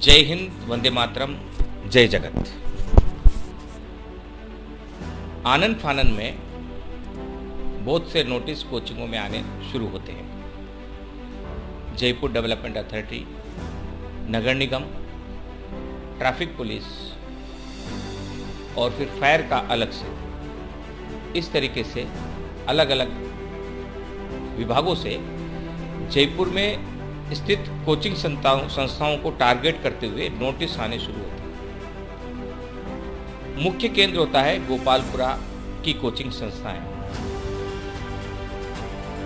जय हिंद, वंदे मातरम, जय जगत। आनन फानन में बहुत से नोटिस कोचिंगों में आने शुरू होते हैं। जयपुर डेवलपमेंट अथॉरिटी, नगर निगम, ट्रैफिक पुलिस और फिर फायर का अलग से, इस तरीके से अलग अलग विभागों से जयपुर में स्थित कोचिंग संस्थाओं को टारगेट करते हुए नोटिस आने शुरू होते हैं। मुख्य केंद्र होता है गोपालपुरा की कोचिंग संस्थाएं।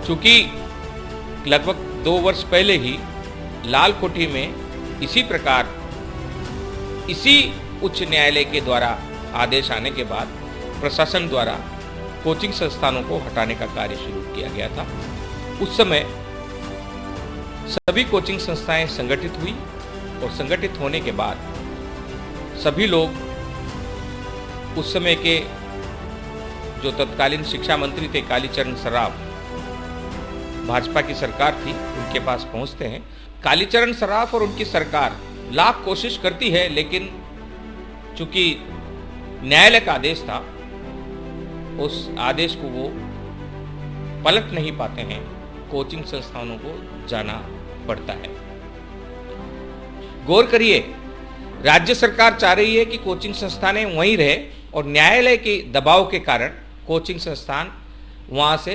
चूंकि लगभग 2 वर्ष पहले ही लाल कोठी में इसी प्रकार इसी उच्च न्यायालय के द्वारा आदेश आने के बाद प्रशासन द्वारा कोचिंग संस्थानों को हटाने का कार्य शुरू किया गया था। उस समय सभी कोचिंग संस्थाएं संगठित हुई और संगठित होने के बाद सभी लोग, उस समय के जो तत्कालीन शिक्षा मंत्री थे कालीचरण सराफ, भाजपा की सरकार थी, उनके पास पहुंचते हैं। कालीचरण सराफ और उनकी सरकार लाख कोशिश करती है, लेकिन चूंकि न्यायालय का आदेश था, उस आदेश को वो पलट नहीं पाते हैं। कोचिंग संस्थानों को जाना पड़ता है। गौर करिए, राज्य सरकार चाह रही है कि कोचिंग संस्थानें वहीं रहे और न्यायालय के दबाव के कारण कोचिंग संस्थान वहां से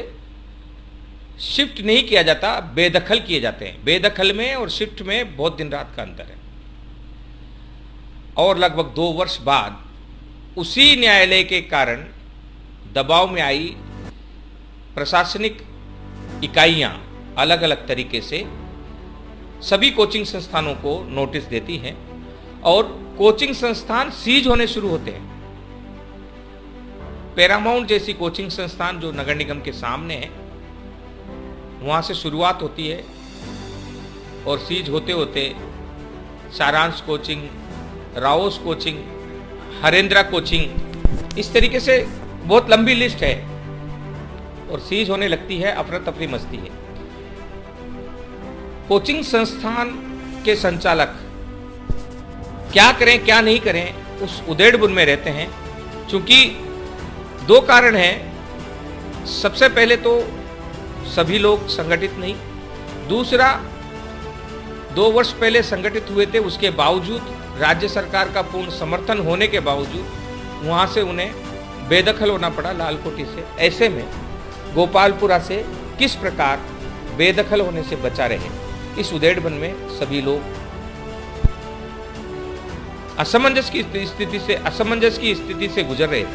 शिफ्ट नहीं किया जाता, बेदखल किए जाते हैं। बेदखल में और शिफ्ट में बहुत दिन रात का अंतर है। और लगभग 2 वर्ष बाद उसी न्यायालय के कारण दबाव में आई प्रशासनिक इकाइयां अलग अलग तरीके से सभी कोचिंग संस्थानों को नोटिस देती हैं और कोचिंग संस्थान सीज होने शुरू होते हैं। पैरामाउंट जैसी कोचिंग संस्थान जो नगर निगम के सामने है, वहां से शुरुआत होती है और सीज होते होते सारांश कोचिंग, राओस कोचिंग, हरेंद्रा कोचिंग, इस तरीके से बहुत लंबी लिस्ट है और सीज होने लगती है। अफरा तफरी मचती है। कोचिंग संस्थान के संचालक क्या करें क्या नहीं करें, उस उधेड़-बुन में रहते हैं। चूंकि 2 कारण हैं। सबसे पहले तो सभी लोग संगठित नहीं, दूसरा 2 वर्ष पहले संगठित हुए थे, उसके बावजूद राज्य सरकार का पूर्ण समर्थन होने के बावजूद वहां से उन्हें बेदखल होना पड़ा लाल कोठी से। ऐसे में गोपालपुरा से किस प्रकार बेदखल होने से बचा रहे, इस उधेड़-बुन में सभी लोग असमंजस की स्थिति से गुजर रहे थे।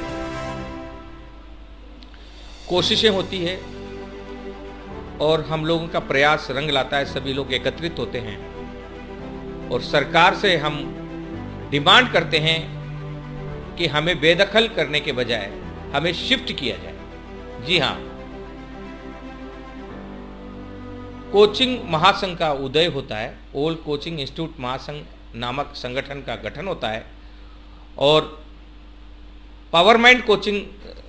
कोशिशें होती है और हम लोगों का प्रयास रंग लाता है। सभी लोग एकत्रित होते हैं और सरकार से हम डिमांड करते हैं कि हमें बेदखल करने के बजाय हमें शिफ्ट किया जाए। जी हाँ, कोचिंग महासंघ का उदय होता है। ऑल कोचिंग इंस्टीट्यूट महासंघ नामक संगठन का गठन होता है और पावरमाइंड कोचिंग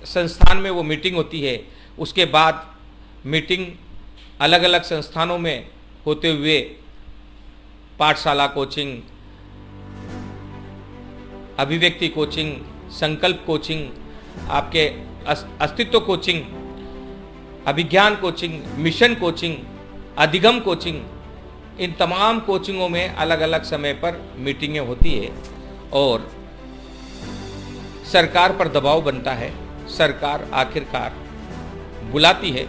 संस्थान में वो मीटिंग होती है। उसके बाद मीटिंग अलग अलग संस्थानों में होते हुए पाठशाला कोचिंग, अभिव्यक्ति कोचिंग, संकल्प कोचिंग, आपके अस्तित्व कोचिंग, अभिज्ञान कोचिंग, मिशन कोचिंग, अधिगम कोचिंग, इन तमाम कोचिंगों में अलग अलग समय पर मीटिंगें होती है और सरकार पर दबाव बनता है। सरकार आखिरकार बुलाती है।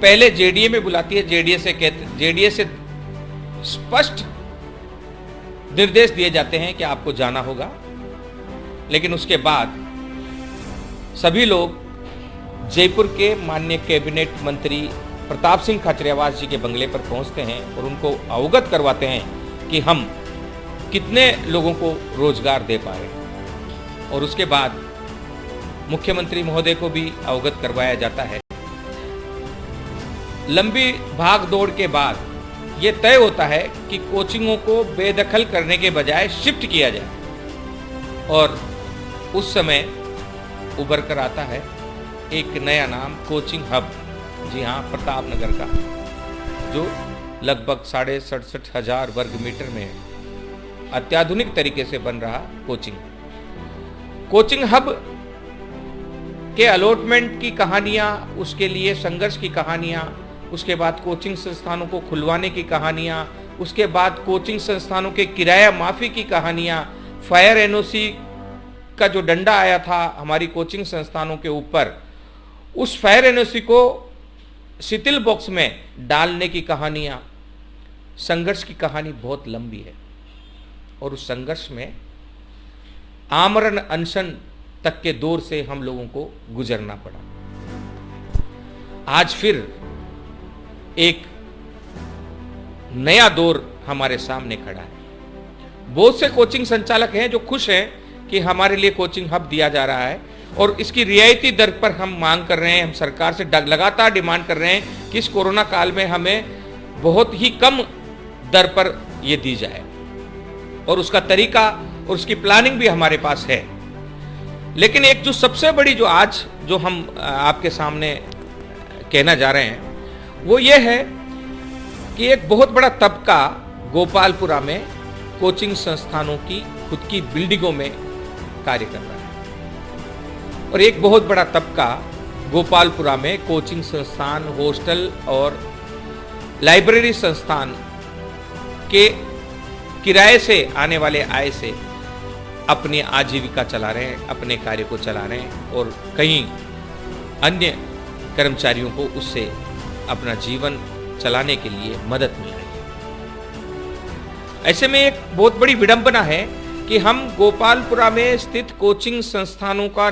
पहले जेडीए में बुलाती है। जेडीए से स्पष्ट निर्देश दिए जाते हैं कि आपको जाना होगा, लेकिन उसके बाद सभी लोग जयपुर के माननीय कैबिनेट मंत्री प्रताप सिंह खाचरियावास जी के बंगले पर पहुंचते हैं और उनको अवगत करवाते हैं कि हम कितने लोगों को रोजगार दे पा रहे हैं। और उसके बाद मुख्यमंत्री महोदय को भी अवगत करवाया जाता है। लंबी भाग दौड़ के बाद ये तय होता है कि कोचिंगों को बेदखल करने के बजाय शिफ्ट किया जाए और उस समय उभर कर आता है एक नया नाम, कोचिंग हब। जी हाँ, प्रताप नगर का, जो लगभग 67,500 वर्ग मीटर में है। अत्याधुनिक तरीके से बन रहा कोचिंग हब के अलॉटमेंट की कहानियाँ, उसके लिए संघर्ष की कहानियाँ, उसके बाद कोचिंग संस्थानों को खुलवाने की कहानियाँ, उसके बाद कोचिंग संस्थानों के किराया माफ़ी की कहानियाँ, फायर एनओसी का जो डंडा आया था हमारी कोचिंग संस्थानों के ऊपर, उस फायर एनओसी को शिथिल बॉक्स में डालने की कहानियाँ, संघर्ष की कहानी बहुत लंबी है और उस संघर्ष में आमरण अनशन तक के दौर से हम लोगों को गुजरना पड़ा। आज फिर एक नया दौर हमारे सामने खड़ा है। बहुत से कोचिंग संचालक हैं जो खुश हैं कि हमारे लिए कोचिंग हब दिया जा रहा है और इसकी रियायती दर पर हम मांग कर रहे हैं, हम सरकार से लगातार डिमांड कर रहे हैं कि इस कोरोना काल में हमें बहुत ही कम दर पर यह दी जाए और उसका तरीका और उसकी प्लानिंग भी हमारे पास है। लेकिन एक जो सबसे बड़ी जो आज जो हम आपके सामने कहना जा रहे हैं वो ये है कि एक बहुत बड़ा तबका गोपालपुरा में कोचिंग संस्थानों की खुद की बिल्डिंगों में कार्य कर रहा है और एक बहुत बड़ा तबका गोपालपुरा में कोचिंग संस्थान, हॉस्टल और लाइब्रेरी संस्थान के किराए से आने वाले आय से अपनी आजीविका चला रहे हैं, अपने कार्य को चला रहे हैं और कई अन्य कर्मचारियों को उससे अपना जीवन चलाने के लिए मदद मिल रही है। ऐसे में एक बहुत बड़ी विडंबना है कि हम गोपालपुरा में स्थित कोचिंग संस्थानों का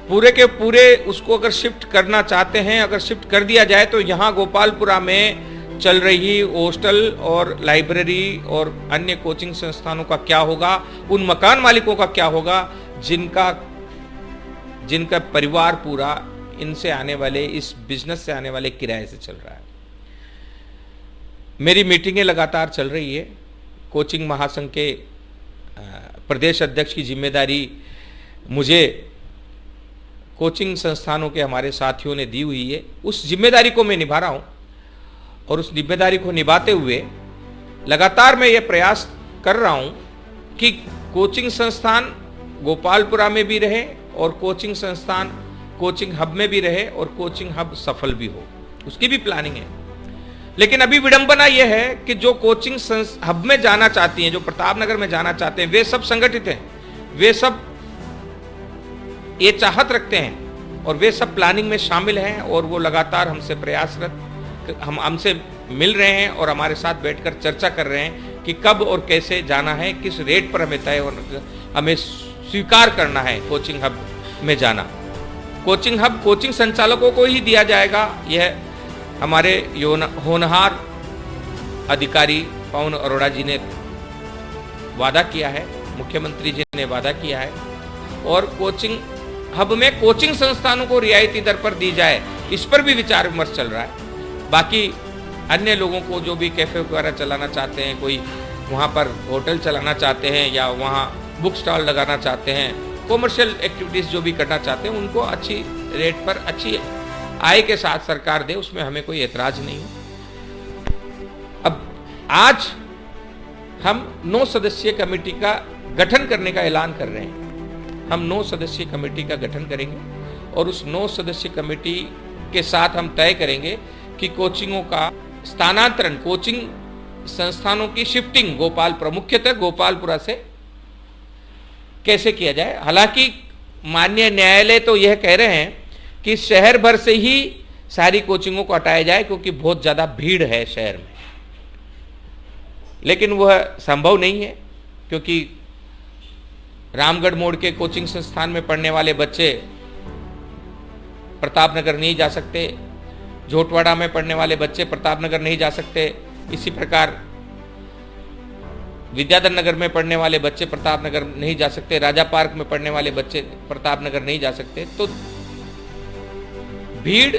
पूरे के पूरे उसको अगर शिफ्ट करना चाहते हैं, अगर शिफ्ट कर दिया जाए तो यहाँ गोपालपुरा में चल रही हॉस्टल और लाइब्रेरी और अन्य कोचिंग संस्थानों का क्या होगा, उन मकान मालिकों का क्या होगा जिनका परिवार पूरा इनसे आने वाले, इस बिजनेस से आने वाले किराए से चल रहा है। मेरी मीटिंगें लगातार चल रही है। कोचिंग महासंघ के प्रदेश अध्यक्ष की जिम्मेदारी मुझे कोचिंग संस्थानों के हमारे साथियों ने दी हुई है। उस जिम्मेदारी को मैं निभा रहा हूँ और उस जिम्मेदारी को निभाते हुए लगातार मैं ये प्रयास कर रहा हूँ कि कोचिंग संस्थान गोपालपुरा में भी रहे और कोचिंग संस्थान कोचिंग हब में भी रहे और कोचिंग हब सफल भी हो, उसकी भी प्लानिंग है। लेकिन अभी विडंबना यह है कि जो कोचिंग हब में जाना चाहती हैं, जो प्रतापनगर में जाना चाहते हैं, वे सब संगठित हैं, वे सब ये चाहत रखते हैं और वे सब प्लानिंग में शामिल हैं और वो लगातार हमसे प्रयासरत, हमसे मिल रहे हैं और हमारे साथ बैठकर चर्चा कर रहे हैं कि कब और कैसे जाना है, किस रेट पर हमें तय और हमें स्वीकार करना है कोचिंग हब में जाना। कोचिंग हब कोचिंग संचालकों को ही दिया जाएगा, यह हमारे होनहार अधिकारी पवन अरोड़ा जी ने वादा किया है, मुख्यमंत्री जी ने वादा किया है और कोचिंग हब में कोचिंग संस्थानों को रियायती दर पर दी जाए, इस पर भी विचार विमर्श चल रहा है। बाकी अन्य लोगों को जो भी कैफे वगैरह चलाना चाहते हैं, कोई वहाँ पर होटल चलाना चाहते हैं या वहाँ बुक स्टॉल लगाना चाहते हैं, कॉमर्शियल एक्टिविटीज़ जो भी करना चाहते हैं, उनको अच्छी रेट पर अच्छी आय के साथ सरकार दे, उसमें हमें कोई एतराज़ नहीं है। अब आज हम 9 सदस्यीय कमेटी का गठन करने का ऐलान कर रहे हैं। हम 9 सदस्यीय कमेटी का गठन करेंगे और उस 9 सदस्यीय कमेटी के साथ हम तय करेंगे कि कोचिंगों का स्थानांतरण, कोचिंग संस्थानों की शिफ्टिंग गोपालपुरा, मुख्यतः गोपालपुरा से कैसे किया जाए। हालांकि माननीय न्यायालय तो यह कह रहे हैं कि शहर भर से ही सारी कोचिंगों को हटाया जाए क्योंकि बहुत ज़्यादा भीड़ है शहर में, लेकिन वह संभव नहीं है क्योंकि रामगढ़ मोड़ के कोचिंग संस्थान में पढ़ने वाले बच्चे प्रतापनगर नहीं जा सकते, झोटवाड़ा में पढ़ने वाले बच्चे प्रतापनगर नहीं जा सकते, इसी प्रकार विद्याधर नगर में पढ़ने वाले बच्चे प्रतापनगर नहीं जा सकते, राजा पार्क में पढ़ने वाले बच्चे प्रतापनगर नहीं जा सकते। तो भीड़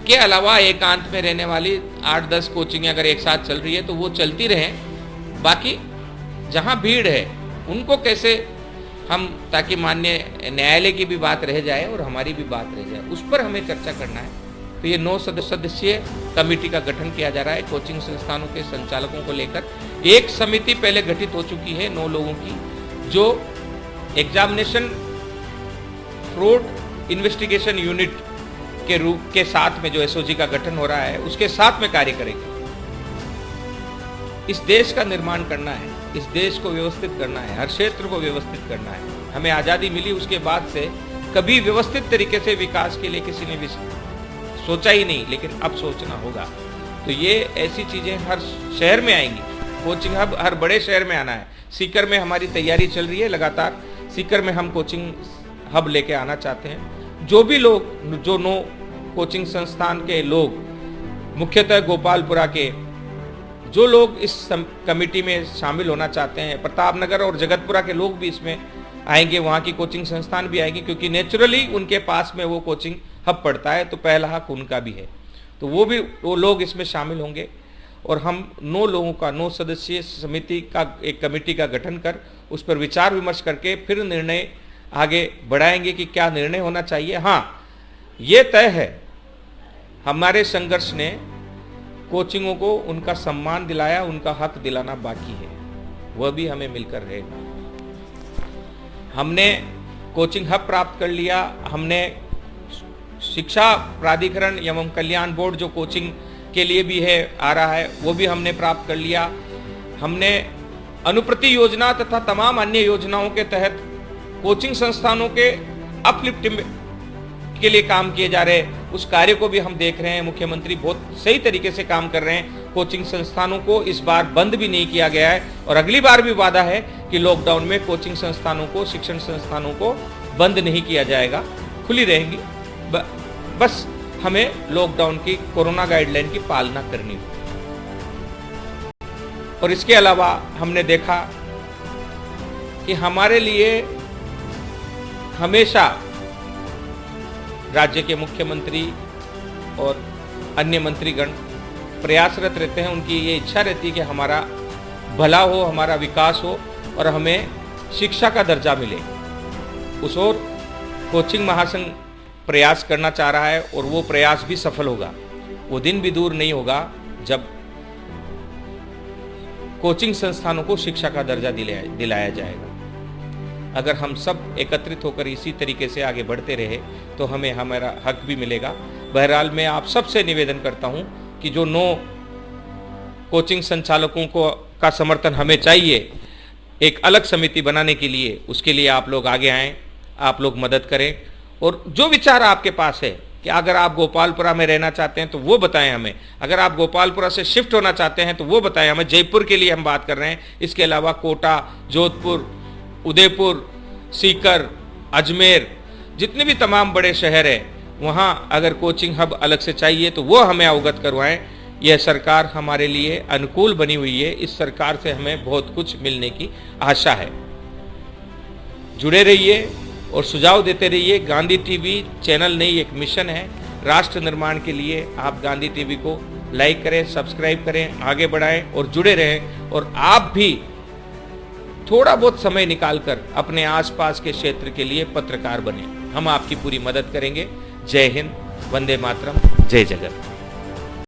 के अलावा एकांत में रहने वाली 8-10 कोचिंग अगर एक साथ चल रही है तो वो चलती रहें। बाकी जहां भीड़ है उनको कैसे हम, ताकि माननीय न्यायालय की भी बात रह जाए और हमारी भी बात रह जाए, उस पर हमें चर्चा करना है। तो ये 9 सदस्यीय कमेटी का गठन किया जा रहा है कोचिंग संस्थानों के संचालकों को लेकर। एक समिति पहले गठित हो चुकी है 9 लोगों की, जो एग्जामिनेशन फ्रॉड इन्वेस्टिगेशन यूनिट के रूप के साथ में जो एसओजी का गठन हो रहा है उसके साथ में कार्य करेंगे। इस देश का निर्माण करना है, इस देश को व्यवस्थित करना है, हर क्षेत्र को व्यवस्थित करना है। हमें आज़ादी मिली उसके बाद से कभी व्यवस्थित तरीके से विकास के लिए किसी ने भी सोचा ही नहीं, लेकिन अब सोचना होगा। तो ये ऐसी चीज़ें हर शहर में आएंगी। कोचिंग हब हर बड़े शहर में आना है। सीकर में हमारी तैयारी चल रही है लगातार, सीकर में हम कोचिंग हब लेके आना चाहते हैं। जो भी लोग, जो 9 कोचिंग संस्थान के लोग, मुख्यतः गोपालपुरा के जो लोग इस कमेटी में शामिल होना चाहते हैं, प्रतापनगर और जगतपुरा के लोग भी इसमें आएंगे, वहाँ की कोचिंग संस्थान भी आएंगे, क्योंकि नेचुरली उनके पास में वो कोचिंग हब पड़ता है, तो पहला हक उनका भी है। तो वो लोग इसमें शामिल होंगे और हम 9 लोगों का 9 सदस्यीय समिति का एक कमेटी का गठन कर उस पर विचार विमर्श करके फिर निर्णय आगे बढ़ाएंगे कि क्या निर्णय होना चाहिए। हाँ, ये तय है, हमारे संघर्ष ने कोचिंगों को उनका सम्मान दिलाया, उनका हक दिलाना बाकी है, वह भी हमें मिलकर रहेगा। हमने कोचिंग हब प्राप्त कर लिया, हमने शिक्षा प्राधिकरण एवं कल्याण बोर्ड जो कोचिंग के लिए भी है आ रहा है वो भी हमने प्राप्त कर लिया। हमने अनुप्रति योजना तथा तमाम अन्य योजनाओं के तहत कोचिंग संस्थानों के अपलिफ्टिंग के लिए काम किए जा रहे उस कार्य को भी हम देख रहे हैं। मुख्यमंत्री बहुत सही तरीके से काम कर रहे हैं। कोचिंग संस्थानों को इस बार बंद भी नहीं किया गया है और अगली बार भी वादा है कि लॉकडाउन में कोचिंग संस्थानों को, शिक्षण संस्थानों को बंद नहीं किया जाएगा, खुली रहेंगी। बस हमें लॉकडाउन की, कोरोना गाइडलाइन की पालना करनी होगी। और इसके अलावा हमने देखा कि हमारे लिए हमेशा राज्य के मुख्यमंत्री और अन्य मंत्रीगण प्रयासरत रहते हैं। उनकी ये इच्छा रहती है कि हमारा भला हो, हमारा विकास हो और हमें शिक्षा का दर्जा मिले। उस ओर कोचिंग महासंघ प्रयास करना चाह रहा है और वो प्रयास भी सफल होगा। वो दिन भी दूर नहीं होगा जब कोचिंग संस्थानों को शिक्षा का दर्जा दिलाया जाएगा। अगर हम सब एकत्रित होकर इसी तरीके से आगे बढ़ते रहे तो हमें हमारा हक भी मिलेगा। बहरहाल मैं आप सबसे निवेदन करता हूं कि जो 9 कोचिंग संचालकों का समर्थन हमें चाहिए एक अलग समिति बनाने के लिए, उसके लिए आप लोग आगे आएं, आप लोग मदद करें। और जो विचार आपके पास है कि अगर आप गोपालपुरा में रहना चाहते हैं तो वो बताएं हमें, अगर आप गोपालपुरा से शिफ्ट होना चाहते हैं तो वो बताएं हमें। जयपुर के लिए हम बात कर रहे हैं, इसके अलावा कोटा, जोधपुर, उदयपुर, सीकर, अजमेर, जितने भी तमाम बड़े शहर हैं वहाँ अगर कोचिंग हब अलग से चाहिए तो वो हमें अवगत करवाएं। यह सरकार हमारे लिए अनुकूल बनी हुई है, इस सरकार से हमें बहुत कुछ मिलने की आशा है। जुड़े रहिए और सुझाव देते रहिए। गांधी टीवी चैनल नहीं, एक मिशन है राष्ट्र निर्माण के लिए। आप गांधी टीवी को लाइक करें, सब्सक्राइब करें, आगे बढ़ाएं और जुड़े रहें। और आप भी थोड़ा बहुत समय निकालकर अपने आसपास के क्षेत्र के लिए पत्रकार बने, हम आपकी पूरी मदद करेंगे। जय हिंद, वंदे मातरम, जय जगत।